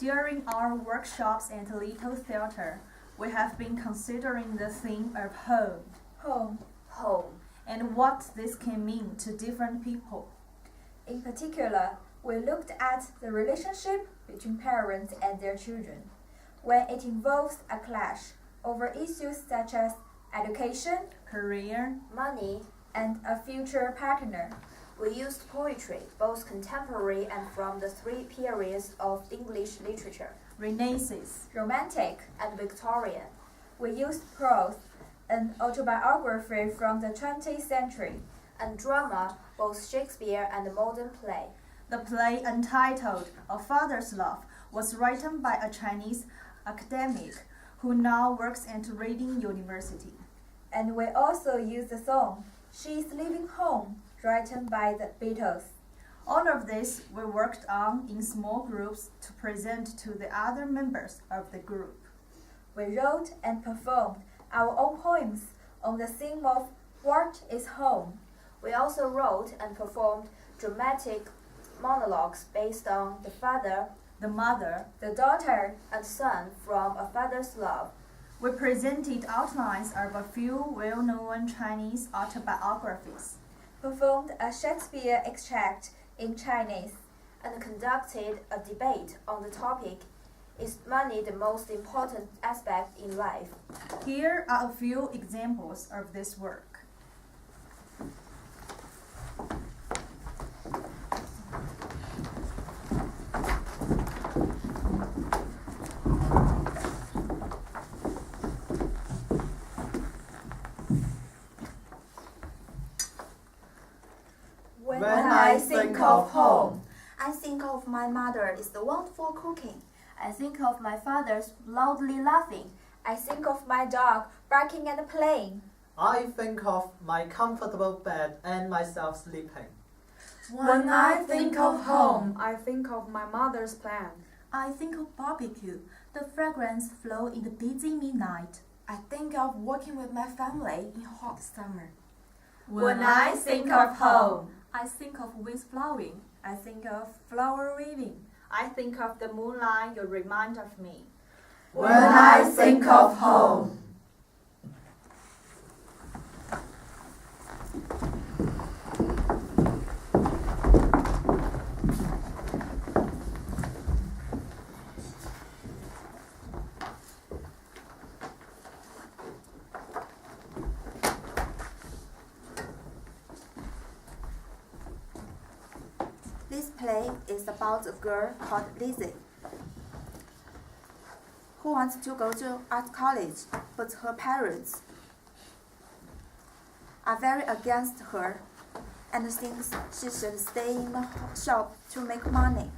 During our workshops at Little Theatre, we have been considering the theme of home. Home. And what this can mean to different people. In particular, we looked at the relationship between parents and their children, when it involves a clash over issues such as education, career, money, and a future partner. We used poetry, both contemporary and from the three periods of English literature, Renaissance, Romantic, and Victorian. We used prose, an autobiography from the 20th century, and drama, both Shakespeare and modern play. The play entitled A Father's Love was written by a Chinese academic who now works at Reading University. And we also used the song She's Leaving Home, written by the Beatles. All of this we worked on in small groups to present to the other members of the group. We wrote and performed our own poems on the theme of What is Home? We also wrote and performed dramatic monologues based on the father, the mother, the daughter, and son from A Father's Love. We presented outlines of a few well-known Chinese autobiographies, performed a Shakespeare extract in Chinese, and conducted a debate on the topic, Is money the most important aspect in life? Here are a few examples of this work. When I think of home, I think of my mother's wonderful cooking. I think of my father's loudly laughing. I think of my dog barking and playing. I think of my comfortable bed and myself sleeping. When I think of home, I think of my mother's plant. I think of barbecue, the fragrance flow in the busy midnight. I think of working with my family in hot summer. When I think of home, I think of windflowering. I think of flower weaving. I think of the moonlight you remind of me. When I think of home. This play is about a girl called Lizzie who wants to go to art college, but her parents are very against her and think she should stay in the shop to make money.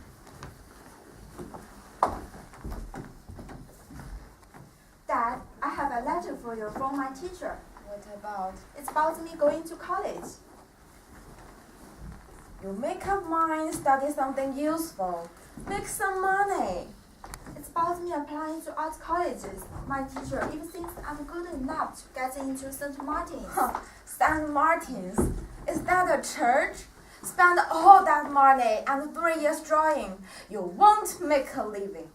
Dad, I have a letter for you from my teacher. What about? It's about me going to college. You make up mind, study something useful. Make some money. It's about me applying to art colleges. My teacher even thinks I'm good enough to get into St. Martin's. St. Martin's? Is that a church? Spend all that money and 3 years drawing. You won't make a living.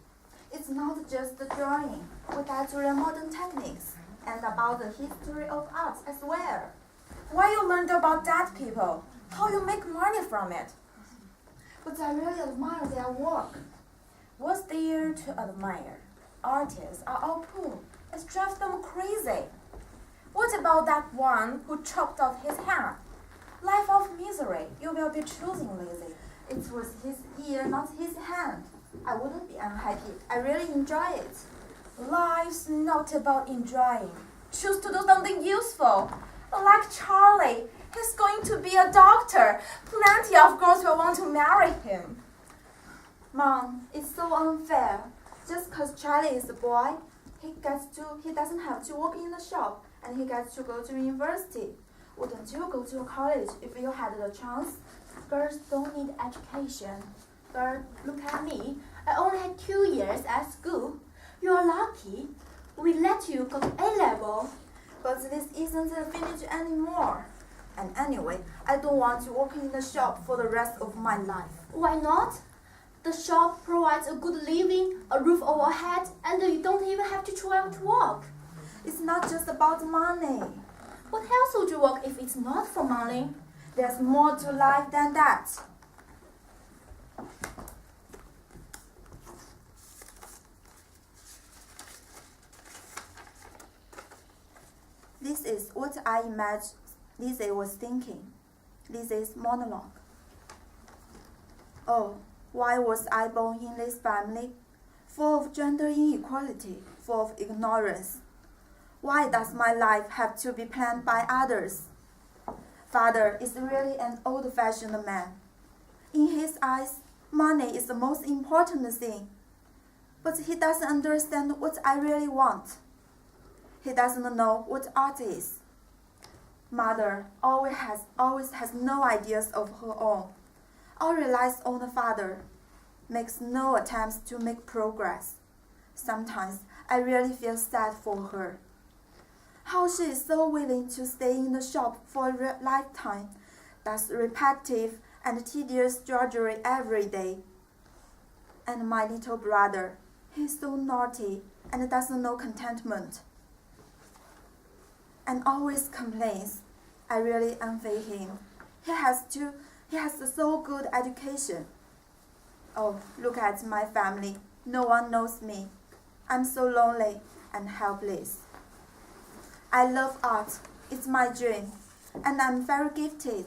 It's not just the drawing. We get to learn modern techniques and about the history of art as well. Why you learned about that, people? How you make money from it? But I really admire their work. What's there to admire? Artists are all poor. It drives them crazy. What about that one who chopped off his hand? Life of misery. You will be choosing Lizzie. It was his ear, not his hand. I wouldn't be unhappy. I really enjoy it. Life's not about enjoying. Choose to do something useful. Like Charlie, he's going to be a doctor. Plenty of girls will want to marry him. Mom, it's so unfair. Just because Charlie is a boy, he doesn't have to work in the shop and he gets to go to university. Wouldn't you go to college if you had the chance? Girls don't need education. Girl, look at me. I only had 2 years at school. You're lucky. We let you go to A-level. But this isn't the finish anymore. And anyway, I don't want to work in the shop for the rest of my life. Why not? The shop provides a good living, a roof over our head, and you don't even have to travel to work. It's not just about money. What else would you work if it's not for money? There's more to life than that. This is what I imagined Lizzie was thinking. Lizzie's monologue. Oh, why was I born in this family? Full of gender inequality, full of ignorance. Why does my life have to be planned by others? Father is really an old-fashioned man. In his eyes, money is the most important thing. But he doesn't understand what I really want. He doesn't know what art is. Mother always has no ideas of her own. All relies on the father, makes no attempts to make progress. Sometimes I really feel sad for her. How she is so willing to stay in the shop for a lifetime, does repetitive and tedious drudgery every day. And my little brother, he's so naughty and doesn't know contentment, and always complains. I really envy him. He has a so good education. Oh, look at my family. No one knows me. I'm so lonely and helpless. I love art. It's my dream. And I'm very gifted.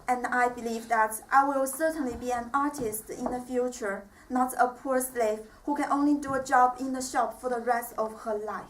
And I believe that I will certainly be an artist in the future, not a poor slave who can only do a job in the shop for the rest of her life.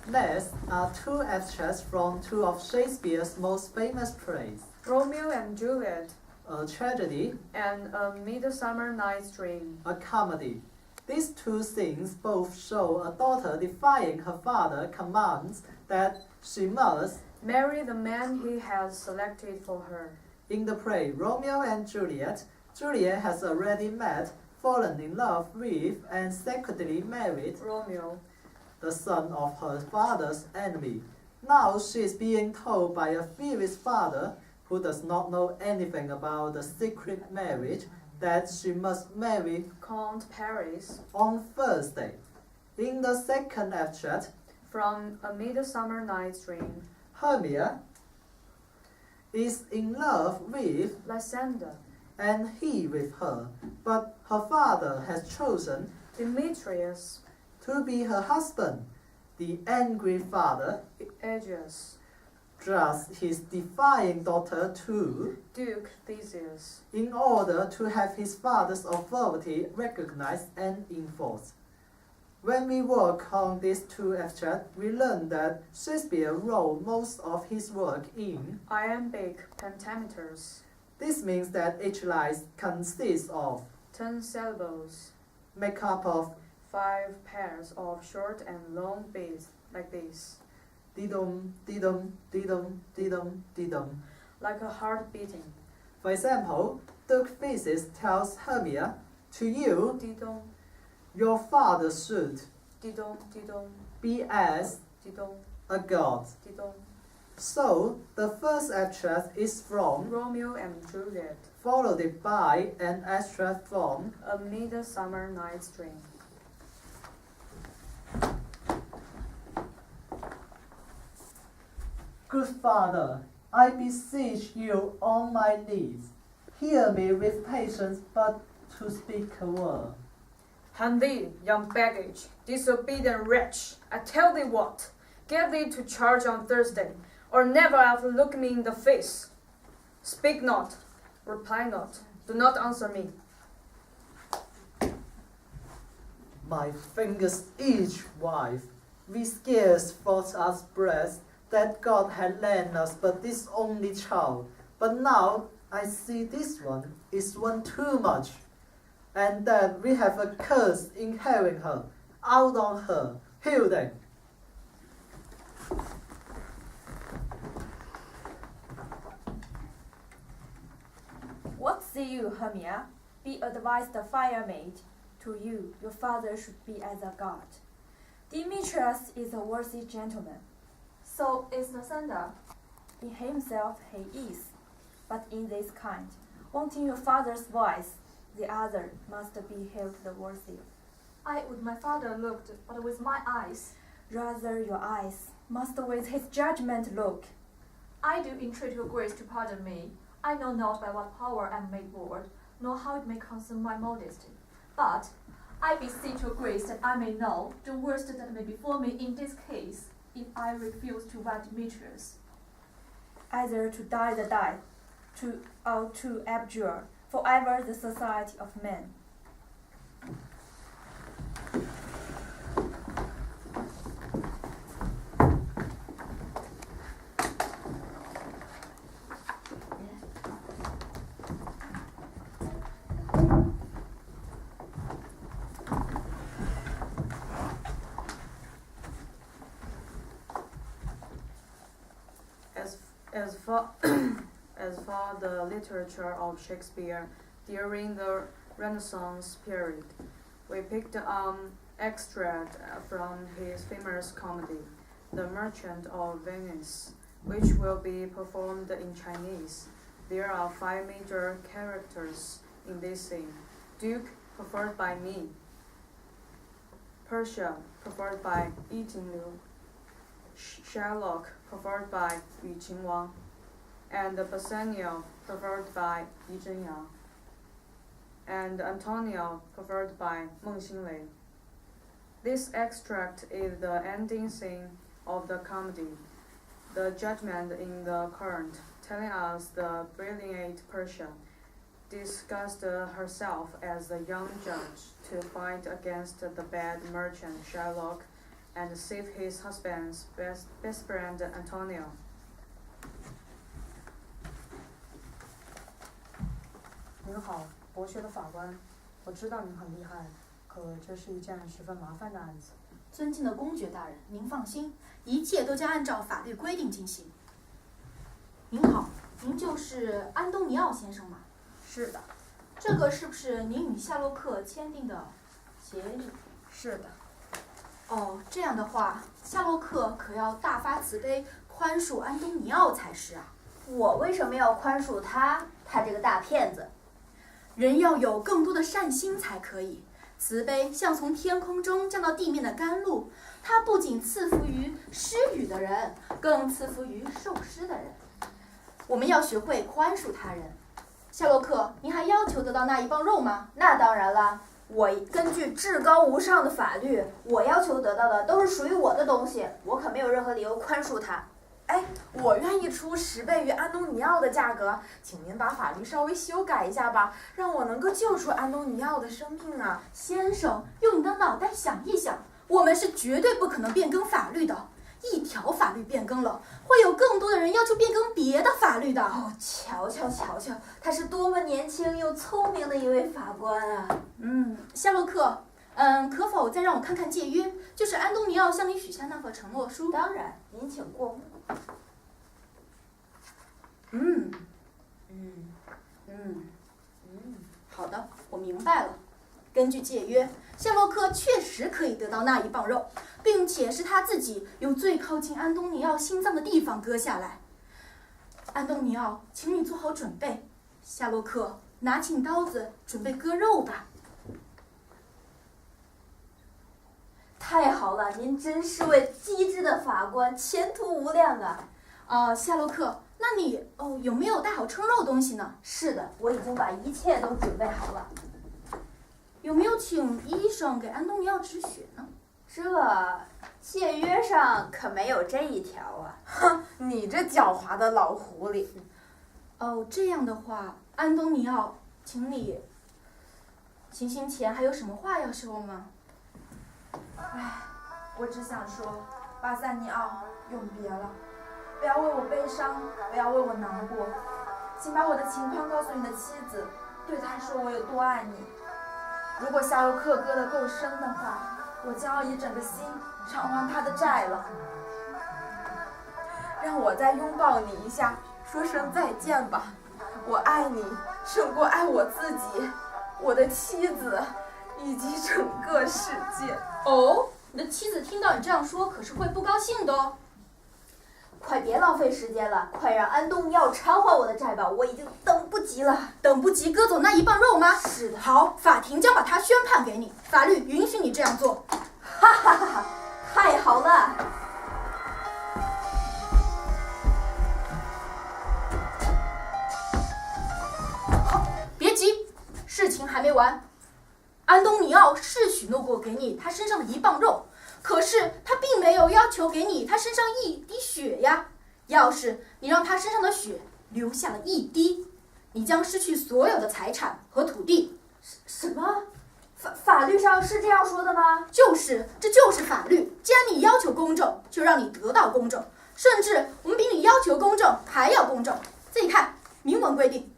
Next are two extracts from two of Shakespeare's most famous plays, Romeo and Juliet a tragedy, and A Midsummer Night's Dream. a comedy. These two scenes both show a daughter defying her father's commands that she must. Marry the man he has selected for her. In the play Romeo and Juliet, Juliet has already met, fallen in love with, and secretly married Romeo. the son of her father's enemy. Now she is being told by a furious father, who does not know anything about the secret marriage, that she must marry Count Paris. on Thursday. In the second abstract, From A Midsummer Night's Dream. Hermia is in love with Lysander. and he with her, but her father has chosen Demetrius. to be her husband. The angry father Aegeus. trusts his defying daughter to, Duke Theseus. in order to have his father's authority recognized and enforced. When we work on these two abstracts, we learn that Shakespeare wrote most of his work in. Iambic pentameters. This means that each line consists of 10 syllables. make up of 5 pairs of short and long beats like this, didum, didum, didum, didum, didum. like a heart beating. For example, Duke Theseus tells Hermia, to you, Didong, your father should didong, didong, be as didong, a god. didong. So, the first abstract is from, Romeo and Juliet. followed by an abstract from. A Midsummer Night's Dream. Good father, I beseech you on my knees, hear me with patience, but to speak a word. Hand thee, young baggage, disobedient wretch, I tell thee what, get thee to charge on Thursday, or never after look me in the face. Speak not, reply not, do not answer me. My fingers each, wife, we scarce thought us blessed that God had lent us but this only child. But now I see this one is one too much, and that we have a curse in having her. Out on her, Hilda. What say you, Hermia? Be advised, fire maid. To you, your father should be as a god. Demetrius is a worthy gentleman. So is Lysander. In himself he is, but in this kind, wanting your father's voice, the other must be held the worthier. I would my father looked, but with my eyes. Rather your eyes must with his judgment look. I do entreat your grace to pardon me. I know not by what power I am made bold, nor how it may concern my modesty. But I beseech your grace that I may know the worst that may befall me in this case, if I refuse to wed Demetrius. Either to die the die, or to abjure forever the society of men. As for the literature of Shakespeare during the Renaissance period, we picked an extract from his famous comedy, The Merchant of Venice, which will be performed in Chinese. There are 5 major characters in this scene. Duke, preferred by me. Persia, preferred by Yi Jingliu. Sherlock, preferred by Yu Qingwang, and Bassanio, preferred by Yi Zhenyang, and Antonio, preferred by Meng Xinlei. This extract is the ending scene of the comedy, the judgment in the current, telling us the brilliant Persia disguised herself as a young judge to fight against the bad merchant Sherlock and save his husband's best friend Antonio. 您好，博学的法官，我知道您很厉害，可这是一件十分麻烦的案子。尊敬的公爵大人，您放心，一切都将按照法律规定进行。您好，您就是安东尼奥先生吗？是的，这个是不是您与夏洛克签订的协议？是的。哦，这样的话，夏洛克可要大发慈悲，宽恕安东尼奥才是啊。我为什么要宽恕他？他这个大骗子！人要有更多的善心才可以。慈悲像从天空中降到地面的甘露，它不仅赐福于施予的人，更赐福于受施的人。我们要学会宽恕他人。夏洛克，您还要求得到那一磅肉吗？那当然了，我根据至高无上的法律，我要求得到的都是属于我的东西，我可没有任何理由宽恕他。哎，我愿意出10倍于安东尼奥的价格，请您把法律稍微修改一下吧，让我能够救出安东尼奥的生命啊！先生，用你的脑袋想一想，我们是绝对不可能变更法律的。一条法律变更了，会有更多的人要求变更别的法律的。哦，瞧瞧，他是多么年轻又聪明的一位法官啊！夏洛克，可否再让我看看借约，就是安东尼奥向你许下那份承诺书？当然，您请过目。好的，我明白了。根据借约，夏洛克确实可以得到那一磅肉，并且是他自己由最靠近安东尼奥心脏的地方割下来。安东尼奥，请你做好准备。夏洛克，拿起你刀子，准备割肉吧。太好了，您真是位机智的法官，前途无量啊！夏洛克，那你有没有带好称肉的东西呢？是的，我已经把一切都准备好了。有没有请医生给安东尼奥止血呢？这契约上可没有这一条啊！哼，你这狡猾的老狐狸！这样的话，安东尼奥，请你行刑前还有什么话要说吗？我只想说，巴塞尼奥，永别了，不要为我悲伤，不要为我难过，请把我的情况告诉你的妻子，对她说我有多爱你。如果夏洛克割得够深的话，我将要以整个心偿还他的债了。让我再拥抱你一下，说声再见吧。我爱你胜过爱我自己，我的妻子，以及整个世界。哦，你的妻子听到你这样说，可是会不高兴的哦。快别浪费时间了，快让安东尼奥偿还我的债吧，我已经等不及了。等不及割走那一磅肉吗？是的。好，法庭将把他宣判给你，法律允许你这样做。哈哈哈哈！太好了。好，别急，事情还没完。安东尼奥是许诺过给你他身上的1磅肉，可是他并没有要求给你他身上1滴血呀。要是你让他身上的血留下了1滴，你将失去所有的财产和土地。什么？法律上是这样说的吗？就是，这就是法律。既然你要求公正，就让你得到公正，甚至我们比你要求公正还要公正。自己看，明文规定。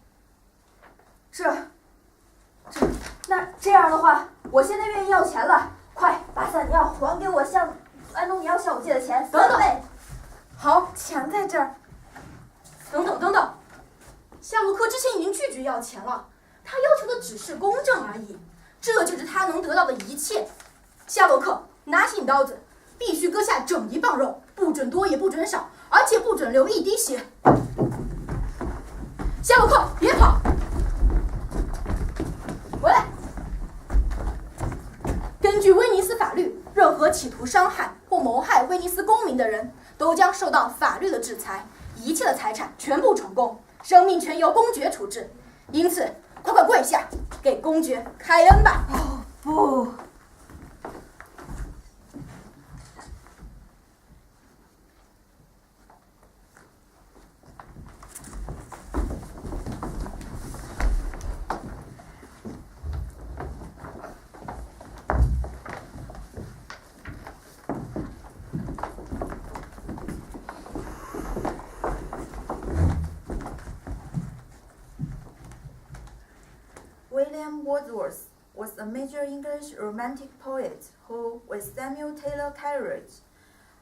那这样的话，我现在愿意要钱了。快把3尼奥还给我，向安东尼奥向我借的钱3倍。好，钱在这儿。等等，夏洛克之前已经拒绝要钱了，他要求的只是公正而已，这就是他能得到的一切。夏洛克，拿起你刀子，必须割下整1磅肉，不准多也不准少，而且不准流1滴血。夏洛克，别跑！回来！根据威尼斯法律，任何企图伤害或谋害威尼斯公民的人都将受到法律的制裁，一切的财产全部充公，生命权由公爵处置。因此，快跪下，给公爵开恩吧！哦，不。William Wordsworth was a major English romantic poet who, with Samuel Taylor Coleridge,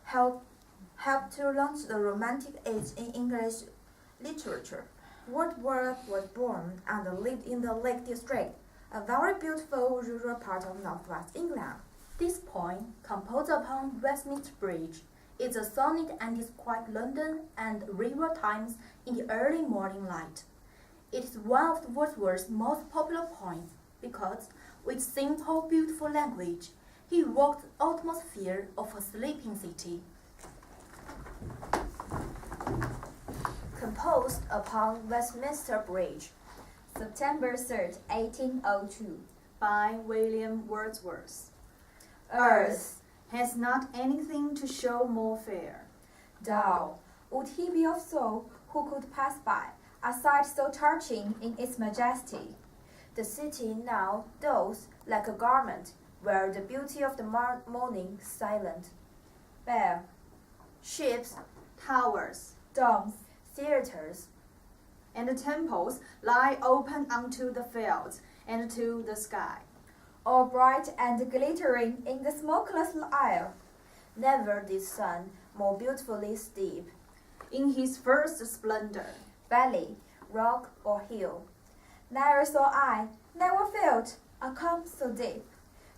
helped to launch the Romantic Age in English literature. Wordsworth was born and lived in the Lake District, a very beautiful rural part of northwest England. This poem, composed upon Westminster Bridge, is a sonnet and describes London and river times in the early morning light. It is one of Wordsworth's most popular poems because, with simple, beautiful language, he evoked the atmosphere of a sleeping city. Composed upon Westminster Bridge, September 3rd, 1802, by William Wordsworth. Earth has not anything to show more fair. Thou, would he be of soul who could pass by a sight so touching in its majesty? The city now does like a garment, where the beauty of the morning silent, bare, Ships, towers, domes, theaters, and the temples lie open unto the fields and to the sky. all bright and glittering in the smokeless isle. Never did sun more beautifully steep In his first splendor, valley, rock, or hill. Never saw I, never felt a calm so deep.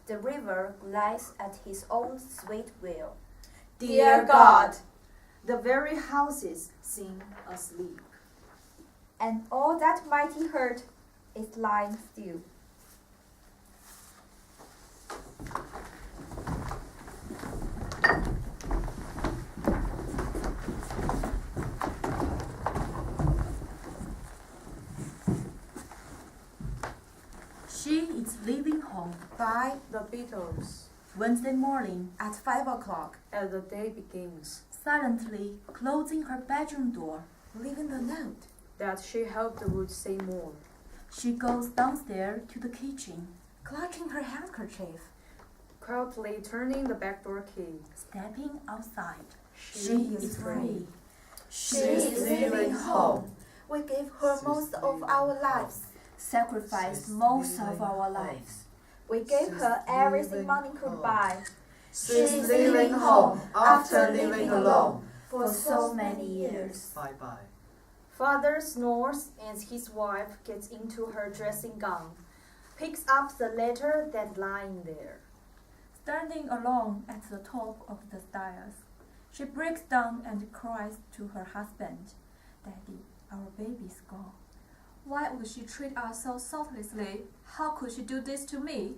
The river lies at his own sweet will. dear God, the very houses seem asleep. And all that mighty hurt is lying still. She is leaving home By the Beatles. Wednesday morning, At 5 o'clock, As the day begins, silently closing her bedroom door. leaving the note. that she hoped would say more. She goes downstairs to the kitchen, Clutching her handkerchief. Quietly turning the back door key, stepping outside. She is free. She is leaving home. We gave her most of our lives. sacrificed most of our lives. We gave her everything money could buy. She's leaving home after living alone For so many years. Bye-bye. Father snores and his wife gets into her dressing gown, picks up the letter that's lying there. Standing alone at the top of the stairs, she breaks down and cries to her husband, "Daddy, our baby's gone." Why would she treat us so thoughtlessly? How could she do this to me?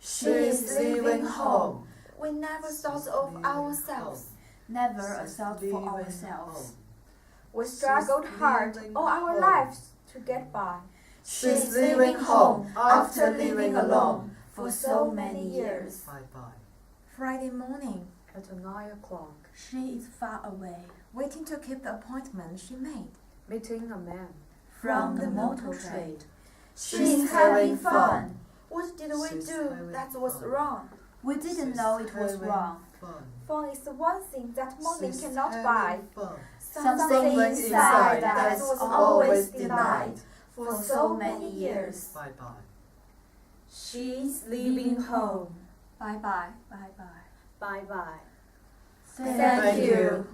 She is leaving home. We never thought of ourselves. Never a thought for ourselves. We struggled hard all our lives to get by. She's leaving home after living alone for so many years. Bye-bye. Friday morning, At 9 o'clock, She is far away waiting to keep the appointment she made. meeting a man. from the motor trade. She's having fun. What did we She's do having that was fun. wrong? We didn't know it was Having wrong. Fun. Fun is the one thing that money She's cannot having buy. Fun. Something inside that was always denied for so many years. Bye-bye. She's leaving home. Bye bye. Bye bye. Bye-bye. Thank you.